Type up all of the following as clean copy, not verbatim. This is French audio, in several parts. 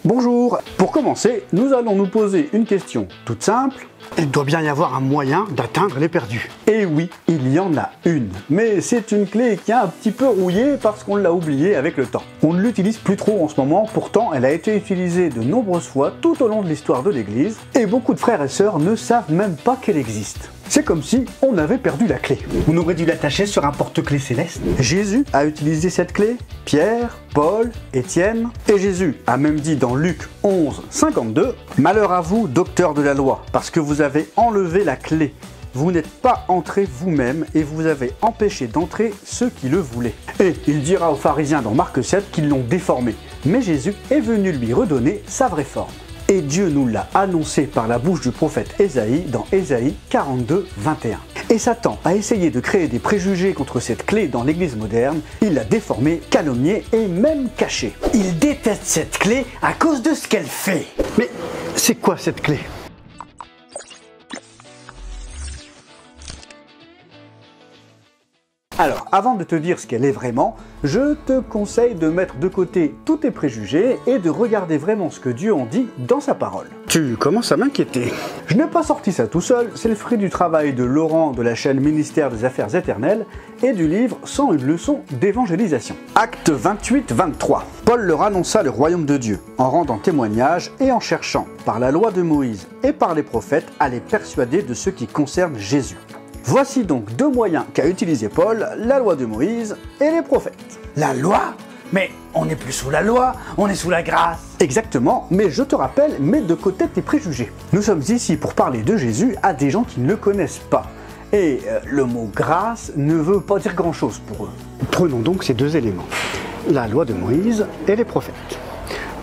Bonjour. Pour commencer, nous allons nous poser une question toute simple. Il doit bien y avoir un moyen d'atteindre les perdus. Et oui, il y en a une. Mais c'est une clé qui a un petit peu rouillé parce qu'on l'a oubliée avec le temps. On ne l'utilise plus trop en ce moment, pourtant elle a été utilisée de nombreuses fois tout au long de l'histoire de l'Église, et beaucoup de frères et sœurs ne savent même pas qu'elle existe. C'est comme si on avait perdu la clé. On aurait dû l'attacher sur un porte-clés céleste. Jésus a utilisé cette clé, Pierre, Paul, Étienne, et Jésus a même dit dans Luc 11, 52 « Malheur à vous, docteurs de la loi, parce que vous avez enlevé la clé. Vous n'êtes pas entrés vous-même et vous avez empêché d'entrer ceux qui le voulaient. » Et il dira aux pharisiens dans Marc 7 qu'ils l'ont déformé, mais Jésus est venu lui redonner sa vraie forme. Et Dieu nous l'a annoncé par la bouche du prophète Ésaïe dans Ésaïe 42, 21. Et Satan a essayé de créer des préjugés contre cette clé dans l'église moderne, il l'a déformée, calomniée et même cachée. Il déteste cette clé à cause de ce qu'elle fait. Mais c'est quoi cette clé ? Alors, avant de te dire ce qu'elle est vraiment, je te conseille de mettre de côté tous tes préjugés et de regarder vraiment ce que Dieu en dit dans sa parole. Tu commences à m'inquiéter. Je n'ai pas sorti ça tout seul, c'est le fruit du travail de Laurent de la chaîne Ministère des Affaires Éternelles et du livre Sans une leçon d'évangélisation. Acte 28-23. Paul leur annonça le royaume de Dieu, en rendant témoignage et en cherchant, par la loi de Moïse et par les prophètes, à les persuader de ce qui concerne Jésus. Voici donc deux moyens qu'a utilisé Paul, la loi de Moïse et les prophètes. La loi ? Mais on n'est plus sous la loi, on est sous la grâce. Exactement, mais je te rappelle, mets de côté tes préjugés. Nous sommes ici pour parler de Jésus à des gens qui ne le connaissent pas. Et le mot grâce ne veut pas dire grand-chose pour eux. Prenons donc ces deux éléments, la loi de Moïse et les prophètes.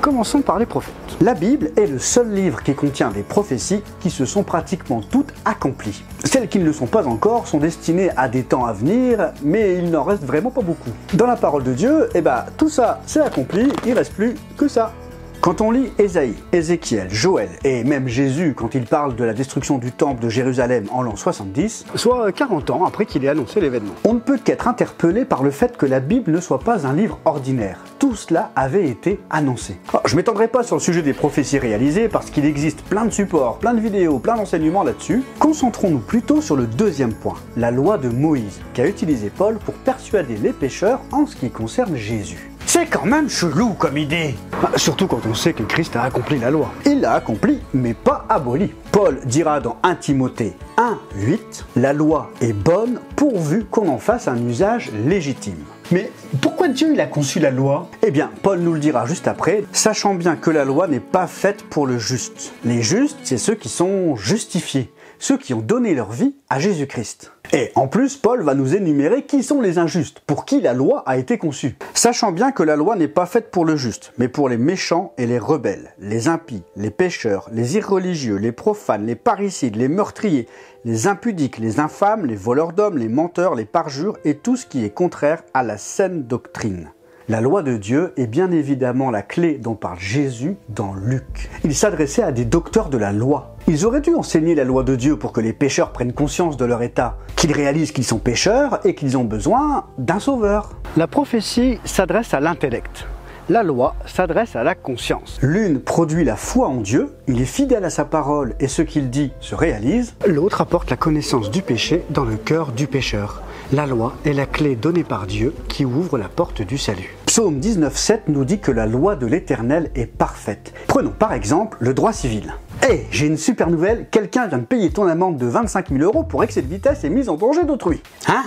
Commençons par les prophètes. La Bible est le seul livre qui contient des prophéties qui se sont pratiquement toutes accomplies. Celles qui ne le sont pas encore sont destinées à des temps à venir, mais il n'en reste vraiment pas beaucoup. Dans la parole de Dieu, tout ça c'est accompli, il ne reste plus que ça. Quand on lit Ésaïe, Ézéchiel, Joël et même Jésus quand il parle de la destruction du temple de Jérusalem en l'an 70, soit 40 ans après qu'il ait annoncé l'événement, on ne peut qu'être interpellé par le fait que la Bible ne soit pas un livre ordinaire. Tout cela avait été annoncé. Je ne m'étendrai pas sur le sujet des prophéties réalisées parce qu'il existe plein de supports, plein de vidéos, plein d'enseignements là-dessus. Concentrons-nous plutôt sur le deuxième point, la loi de Moïse, qu'a utilisé Paul pour persuader les pécheurs en ce qui concerne Jésus. C'est quand même chelou comme idée. Surtout quand on sait que Christ a accompli la loi. Il l'a accompli, mais pas aboli. Paul dira dans 1 Timothée 1:8, la loi est bonne pourvu qu'on en fasse un usage légitime. Mais pourquoi Dieu il a conçu la loi ? Eh bien, Paul nous le dira juste après, sachant bien que la loi n'est pas faite pour le juste. Les justes, c'est ceux qui sont justifiés, ceux qui ont donné leur vie à Jésus-Christ. Et en plus, Paul va nous énumérer qui sont les injustes, pour qui la loi a été conçue. Sachant bien que la loi n'est pas faite pour le juste, mais pour les méchants et les rebelles, les impies, les pécheurs, les irreligieux, les profanes, les parricides, les meurtriers, les impudiques, les infâmes, les voleurs d'hommes, les menteurs, les parjures et tout ce qui est contraire à la saine doctrine. La loi de Dieu est bien évidemment la clé dont parle Jésus dans Luc. Il s'adressait à des docteurs de la loi. Ils auraient dû enseigner la loi de Dieu pour que les pécheurs prennent conscience de leur état, qu'ils réalisent qu'ils sont pécheurs et qu'ils ont besoin d'un sauveur. La prophétie s'adresse à l'intellect. La loi s'adresse à la conscience. L'une produit la foi en Dieu, il est fidèle à sa parole et ce qu'il dit se réalise. L'autre apporte la connaissance du péché dans le cœur du pécheur. La loi est la clé donnée par Dieu qui ouvre la porte du salut. Psaume 19,7 nous dit que la loi de l'Éternel est parfaite. Prenons par exemple le droit civil. Hey, j'ai une super nouvelle, quelqu'un vient de payer ton amende de 25 000 € pour excès de vitesse et mise en danger d'autrui. Hein ?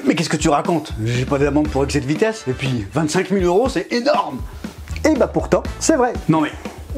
Mais qu'est-ce que tu racontes? J'ai pas d'amende pour excès de vitesse, et puis 25 000 € c'est énorme. Et pourtant, c'est vrai. Non mais,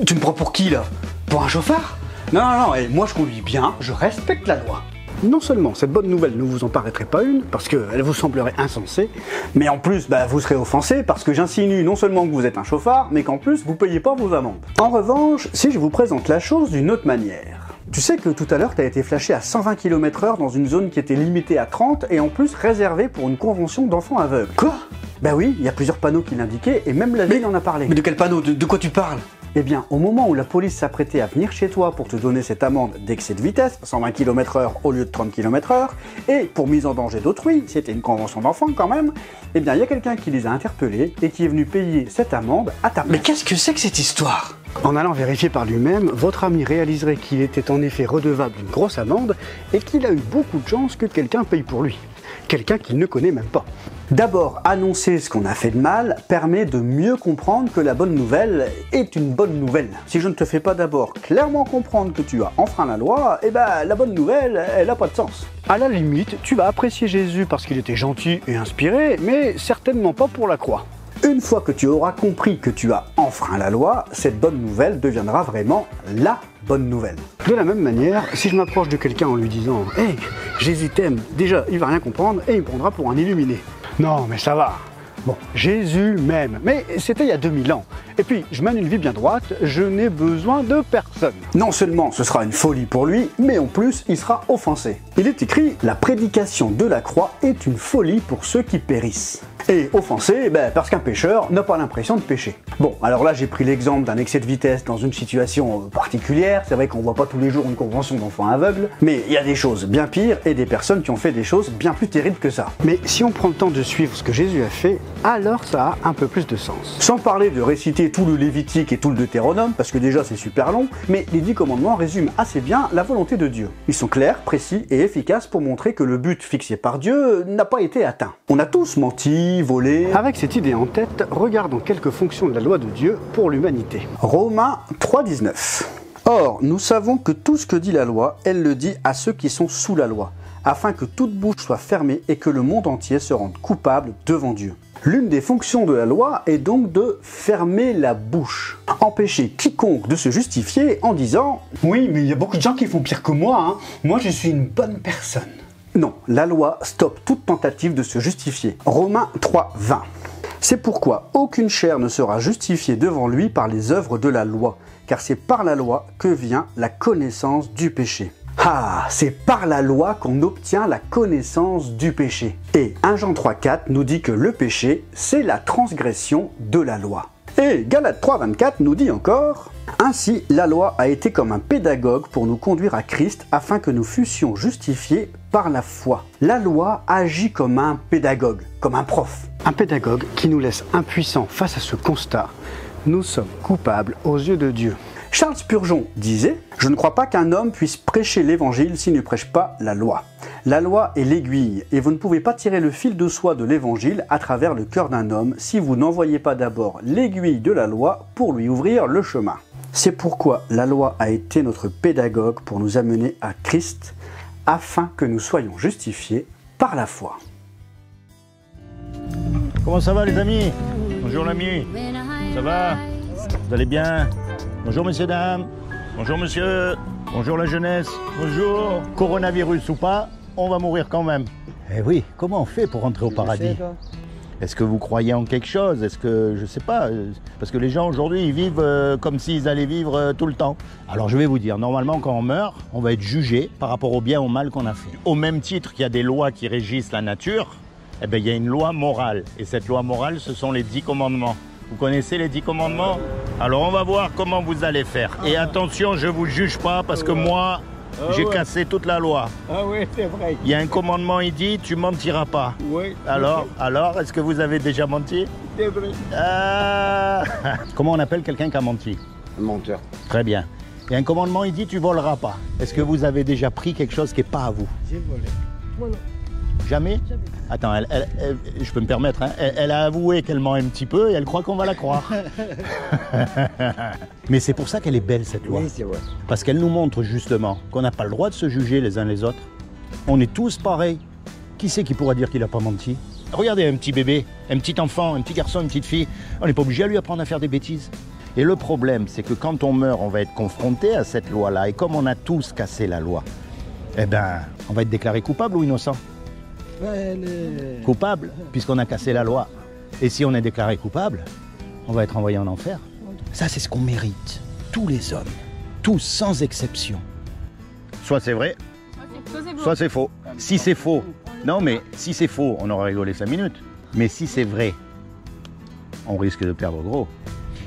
tu me prends pour qui là? Pour un chauffard? Non, et moi je conduis bien, je respecte la loi. Non seulement cette bonne nouvelle ne vous en paraîtrait pas une, parce qu'elle vous semblerait insensée, mais en plus vous serez offensé parce que j'insinue non seulement que vous êtes un chauffard, mais qu'en plus vous payez pas vos amendes. En revanche, si je vous présente la chose d'une autre manière. Tu sais que tout à l'heure, tu as été flashé à 120 km/h dans une zone qui était limitée à 30 et en plus réservée pour une convention d'enfants aveugles. Quoi? Bah oui, il y a plusieurs panneaux qui l'indiquaient et même la ville en a parlé. Mais de quel panneau? De quoi tu parles? Eh bien, au moment où la police s'apprêtait à venir chez toi pour te donner cette amende d'excès de vitesse, 120 km/h au lieu de 30 km/h, et pour mise en danger d'autrui, c'était une convention d'enfant quand même, eh bien, il y a quelqu'un qui les a interpellés et qui est venu payer cette amende à ta place. Mais qu'est-ce que c'est que cette histoire? En allant vérifier par lui-même, votre ami réaliserait qu'il était en effet redevable d'une grosse amende et qu'il a eu beaucoup de chance que quelqu'un paye pour lui. Quelqu'un qu'il ne connaît même pas. D'abord, annoncer ce qu'on a fait de mal permet de mieux comprendre que la bonne nouvelle est une bonne nouvelle. Si je ne te fais pas d'abord clairement comprendre que tu as enfreint la loi, eh ben la bonne nouvelle, elle n'a pas de sens. À la limite, tu vas apprécier Jésus parce qu'il était gentil et inspiré, mais certainement pas pour la croix. Une fois que tu auras compris que tu as enfreint la loi, cette bonne nouvelle deviendra vraiment la bonne nouvelle. De la même manière, si je m'approche de quelqu'un en lui disant « Hey, Jésus t'aime », déjà il va rien comprendre et il me prendra pour un illuminé. Non mais ça va. Bon, Jésus m'aime, mais c'était il y a 2000 ans. Et puis, je mène une vie bien droite, je n'ai besoin de personne. Non seulement ce sera une folie pour lui, mais en plus, il sera offensé. Il est écrit « La prédication de la croix est une folie pour ceux qui périssent ». Et offensé, parce qu'un pécheur n'a pas l'impression de pécher. Bon, alors là j'ai pris l'exemple d'un excès de vitesse dans une situation particulière, c'est vrai qu'on voit pas tous les jours une convention d'enfants aveugles, mais il y a des choses bien pires et des personnes qui ont fait des choses bien plus terribles que ça. Mais si on prend le temps de suivre ce que Jésus a fait, alors ça a un peu plus de sens. Sans parler de réciter tout le Lévitique et tout le Deutéronome, parce que déjà c'est super long, mais les 10 commandements résument assez bien la volonté de Dieu. Ils sont clairs, précis et efficaces pour montrer que le but fixé par Dieu n'a pas été atteint. On a tous menti, volé. Avec cette idée en tête, regardons quelques fonctions de la loi de Dieu pour l'humanité. Romains 3,19. Or, nous savons que tout ce que dit la loi, elle le dit à ceux qui sont sous la loi, afin que toute bouche soit fermée et que le monde entier se rende coupable devant Dieu. L'une des fonctions de la loi est donc de fermer la bouche, empêcher quiconque de se justifier en disant « Oui, mais il y a beaucoup de gens qui font pire que moi, hein. Moi je suis une bonne personne ». Non, la loi stoppe toute tentative de se justifier. Romains 3,20. C'est pourquoi aucune chair ne sera justifiée devant lui par les œuvres de la loi, car c'est par la loi que vient la connaissance du péché. Ah, c'est par la loi qu'on obtient la connaissance du péché. Et 1 Jean 3,4 nous dit que le péché, c'est la transgression de la loi. Et Galates 3,24 nous dit encore « Ainsi, la loi a été comme un pédagogue pour nous conduire à Christ afin que nous fussions justifiés par la foi. » La loi agit comme un pédagogue, comme un prof. Un pédagogue qui nous laisse impuissants face à ce constat. Nous sommes coupables aux yeux de Dieu. Charles Spurgeon disait « Je ne crois pas qu'un homme puisse prêcher l'évangile s'il ne prêche pas la loi. La loi est l'aiguille, et vous ne pouvez pas tirer le fil de soie de l'évangile à travers le cœur d'un homme si vous n'envoyez pas d'abord l'aiguille de la loi pour lui ouvrir le chemin. C'est pourquoi la loi a été notre pédagogue pour nous amener à Christ, afin que nous soyons justifiés par la foi. » Comment ça va les amis? Bonjour l'ami. Ça va? Vous allez bien? Bonjour messieurs, dames. Bonjour monsieur. Bonjour la jeunesse. Bonjour. Coronavirus ou pas, on va mourir quand même. Eh oui, comment on fait pour rentrer au paradis? Est-ce que vous croyez en quelque chose? Est-ce que, je sais pas, parce que les gens aujourd'hui, ils vivent comme s'ils allaient vivre tout le temps. Alors je vais vous dire, normalement quand on meurt, on va être jugé par rapport au bien ou au mal qu'on a fait. Au même titre qu'il y a des lois qui régissent la nature, eh bien, il y a une loi morale. Et cette loi morale, ce sont les 10 commandements. Vous connaissez les 10 commandements? Alors on va voir comment vous allez faire. Et attention, je ne vous juge pas parce que moi, j'ai cassé toute la loi. Ah oui, c'est vrai. Il y a un commandement, il dit, tu mentiras pas. Oui. Alors, est-ce que vous avez déjà menti? C'est vrai. Comment on appelle quelqu'un qui a menti? Un menteur. Très bien. Il y a un commandement, il dit, tu voleras pas. Est-ce que vous avez déjà pris quelque chose qui n'est pas à vous? J'ai volé. Voilà. Jamais? Jamais. Attends, je peux me permettre, hein, elle a avoué qu'elle ment un petit peu et elle croit qu'on va la croire. Mais c'est pour ça qu'elle est belle cette loi. Oui, c'est vrai. Parce qu'elle nous montre justement qu'on n'a pas le droit de se juger les uns les autres. On est tous pareils. Qui c'est qui pourra dire qu'il n'a pas menti? Regardez un petit bébé, un petit enfant, un petit garçon, une petite fille. On n'est pas obligé à lui apprendre à faire des bêtises. Et le problème, c'est que quand on meurt, on va être confronté à cette loi-là. Et comme on a tous cassé la loi, eh ben, on va être déclaré coupable ou innocent? Coupable, puisqu'on a cassé la loi. Et si on est déclaré coupable, on va être envoyé en enfer. Ça, c'est ce qu'on mérite. Tous les hommes. Tous, sans exception. Soit c'est vrai, soit c'est faux. Si c'est faux, non mais si c'est faux, on aura rigolé 5 minutes. Mais si c'est vrai, on risque de perdre gros.